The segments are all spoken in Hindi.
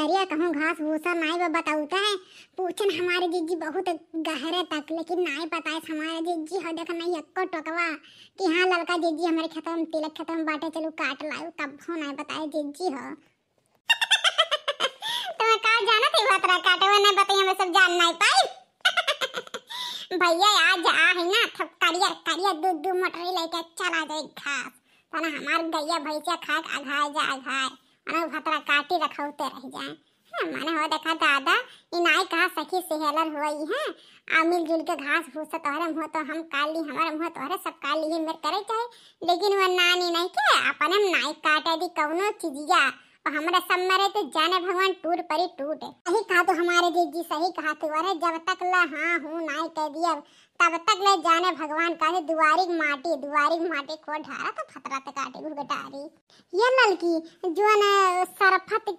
जरिया कहूँ घास भूसा नाई बा बताऊता है। पूछन हमारे जीजी बहुत गहरे तक, लेकिन नाई बताए हमारे जीजी हो देख नहीं अक्को टोकवा कि हाँ लड़का जीजी हमारे खत्म तिलक खत्म बाटे चलो काट लाओ, तब हो नहीं बताए जीजी हो। तुम्हें का जाना थी भतरा काटवा नहीं बताई, हमें सब जान नहीं पाई। भैया आज आ है ना थप करिया दूध मटरी लेके चला जाए घास तना हमार गैया भैंसिया खा आघाए जा आघाए अने भतरा काटी रखौते रह जाए। माने हो देखा दादा इनाई कहा सखी सहेलर होई है आ मिलजुल के घास भूसा तोहरे मुँह तो हम काली हमारे मुँह तोहरे सब काली ही मेरे करे चाहे, लेकिन वह नानी नहीं के अपने नाई काटे दी कौनो चीजिया और हमारे सब मरे तो जाने भगवान टूट परी टूटे। सही कहा तो हमारे जीजी सही कहा तू, अरे जब तक ला हाँ हूँ नाई कह दिया तब तक ले जाने भगवान का दुआरी माटी को ढारा तो फतरा तक काटे घुगटारी। ये लड़की जो न सरफत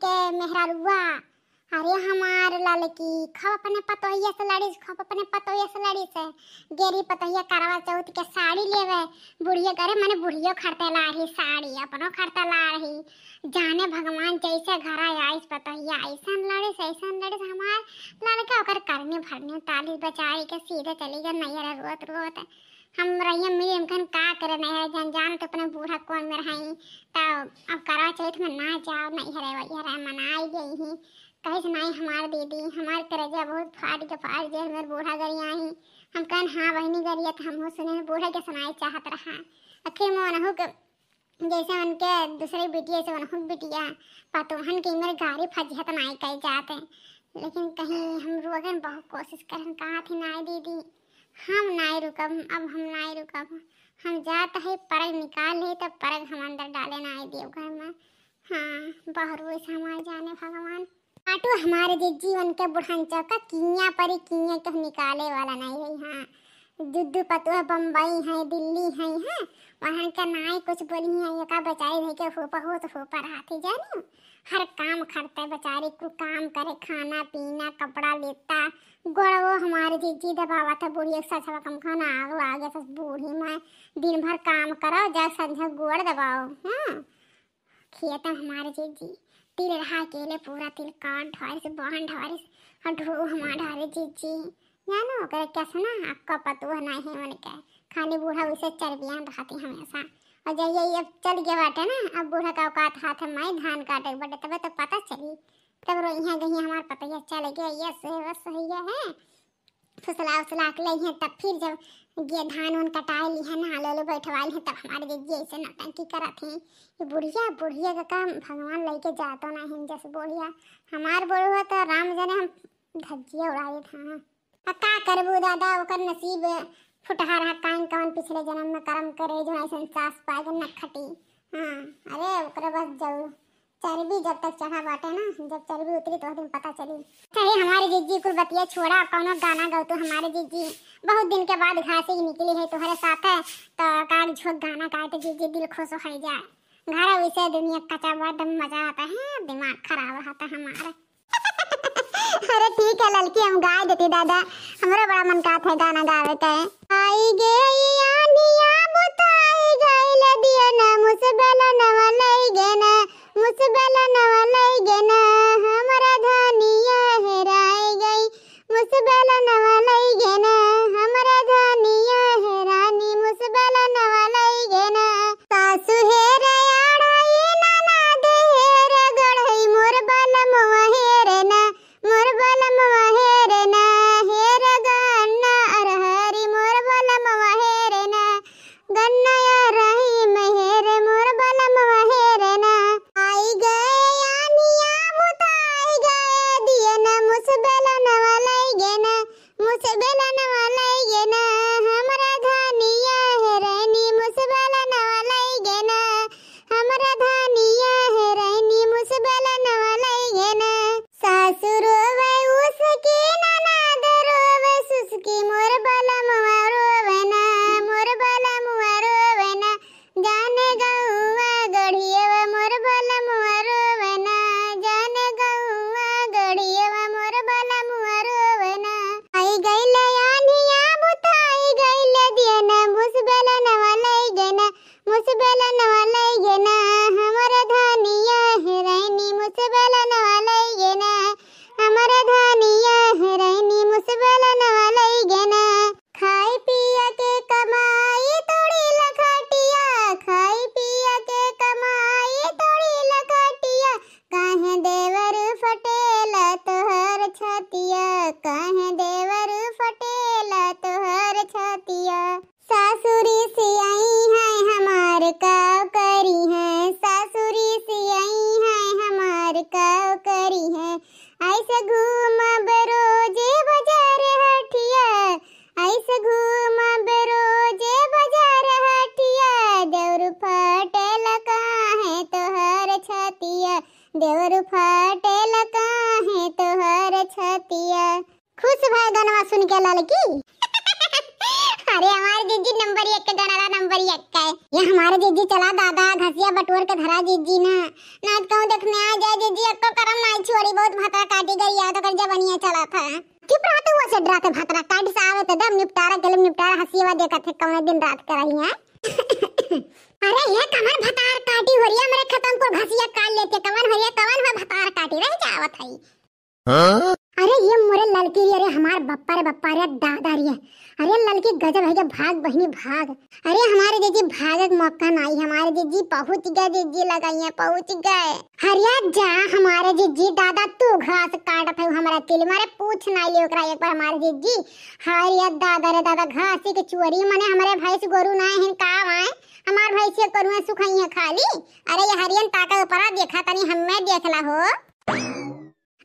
के मेहरारुआ, अरे हमार लड़की खब अपने पतोहिया से लड़ी से गेरी पतोहिया करवा चौथ के साड़ी लेवे बुढ़िया करे माने बुढ़ियो खरते ला रही साड़ी अपनो खरते ला रही, जाने भगवान जैसे घर आइस पतोहिया ऐसन लड़ी से हमार लड़का ओकर करने भरने ताली बचाई के सीधे चली गए नैहर रोत हम रहिए मिल खन का करे नहीं जान तो अपने बूढ़ा कौन में रही तब अब करवा चौथ में ना जाओ नैहर मनाई गई ही कहीं से नहीं हमार दीदी हमारे करजा बहुत फाट गए मेरे बूढ़ा गरिया ही हम कहन हाँ बहनी गरिया तो हम सुने बूढ़ा के सुनाई चाहत रहा आखिर में वनहु के जैसे उनके दूसरी बिटिया से वनहु बिटिया पतोहन की मेरे गाड़ी फजहत नहीं कही जाते, लेकिन कहीं हम रोगन बहुत कोशिश करन कहा थी नाई दीदी हम नहीं रुकब, अब हम नहीं रुकब, हम जाते है परग निकाल ले तब परग हम अंदर डाले नहीं दियो घर में। हाँ बहरू से हमारे जाने भगवान काटू हमारे जीवन के बुढ़ांचा का किया परी किया तो निकाले वाला नहीं है। हाँ दुद्दू पतुआ बम्बई है दिल्ली है वहाँ का नाई कुछ बोली है ये का बेचारी रह के फोपा हो तो फोपा रहती जानी हर काम करता है बेचारी को काम करे खाना पीना कपड़ा लेता गोड़ वो हमारे जीजी दबावा था बुढ़ी एक सच कम खाना आगे तो बूढ़ी में दिन भर काम करो जब संझा गोड़ दबाओ। हाँ खेता हमारे जीजी तिल रहा केले पूरा तिल काट ढारी से बहन ढारी से ढो हमारे ढारी जीजी जानो करे क्या सुना आपका पतुआ नहीं है मैंने क्या खाली बूढ़ा उसे चर्बियाँ रहती हमेशा और जब ये अब चल गया बाटे ना अब बूढ़ा का औकात हाथ में मैं धान काटे बटे तब तो पता चली तब रो यहाँ गई हमारे पता चल गया ये सही है फुसला उसला के लिए तब फिर जब ये धान उन कटाई ली है ना लो बैठवाई है तब हमारे जीजी ऐसे नौटंकी करा थी ये बुढ़िया का काम भगवान लेके जाता नहीं जैसे बुढ़िया हमार बुढ़िया तो राम जाने हम धज्जिया उड़ाए था का करबू दादा ओकर नसीब फुटहा रहा काइन कौन पिछले जन्म में कर्म करे जो ऐसे सास पाए न खटी। हाँ अरे ओकरे बस जाऊ चर्बी जब तक चढ़ा बाटे ना जब चर्बी उतरी तो दिन पता चली। सही हमारे जीजी कुल बतिया छोड़ा कौनो गाना गाओ तो हमारे जीजी बहुत दिन के बाद घास ही निकली है तुम्हारे साथ है तो काग झोंक गाना गाए तो जीजी दिल खुश हो जाए घर वैसे दुनिया कचा दम मजा आता है दिमाग खराब रहता हमारा। अरे ठीक है लड़की हम गा देती दादा हमारा बड़ा मन का था गाना गावे का आई गई आनिया बुताई गई लदिया ना मुसबेला नवा लई गेना मुसबेला नवा लई गेना हमारा धनिया हेराई गई मुसबेला नवा लई गेना हमारा धनिया हेरानी मुसबेला नवा लई गेना सासु हेरे आड़ाई नाना दे हेरे गढ़ई मोर बलम हेरे ना मोर बलम हेरे ना हेरे गन्ना अरहरी मोर बलम हेरे देवर फटेल काहे तोहर छतिया। खुश भय गनवा सुन के लड़की। अरे हमारे जीजी नंबर 1 के गनरा नंबर 1 का है। ये हमारे जीजी चला दादा घसिया बटोर के धरा जीजी ना कहूं देखने आ जाए जीजी अक्को करम नाई छोड़ी बहुत भातरा काटी गई या तो कर जबनिया चला था। चुप रहते हुआ से डरा के भातरा काट से आवे तो दम निपटारा के निपटारा हसीवा देखत थे कौन दिन रात कराई है। अरे ये कमर भतार काटी होरिया मेरे खत्म को घसिया काट लेते कवन होरिया कवन हो भतार काटी रह जावत है। अरे ये मोरे लड़की अरे हमार बप्पा रे दादा रे। अरे लड़की गजब है भाग बहनी भाग। अरे हमारे जीजी भागक मौका नहीं हमारे जीजी पहुंच गए जीजी लगाइए पहुंच गए। हरिया जा हमारे जीजी दादा तू घास काटत है हमारा तिल मारे पूछ ना ले ओकरा एक बार हमारे जीजी। हरिया दादा रे दादा घासी के चुअरी मने हमारे भैंस गोरु ना है काम आए हमार भैंस के करुआ सुखाई है खाली। अरे ये हरियन ताका ऊपर देखा तनी हमें देखला हो।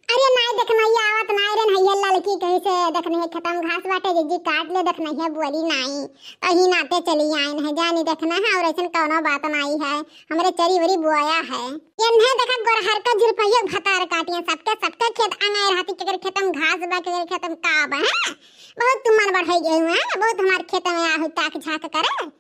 अरे नहीं देखना ये आवत नहीं रे नैया लड़की कैसे देखने है खत्म घास बाटे जीजी काट ले देखना है बोली नहीं कहीं नाते चली आई नहीं जानी देखना है और ऐसा कोनो बात नहीं है हमरे चरी वरी बुआया है। ये नहीं देखा गोरहर का झुरपैया भतार काटिया सबके खेत अंगाए रहती के खत्म घास बा के खत्म काब है बहुत तुमन बढ़ाई गए हैं बहुत हमारे खेत में आहु ताक झाक करे।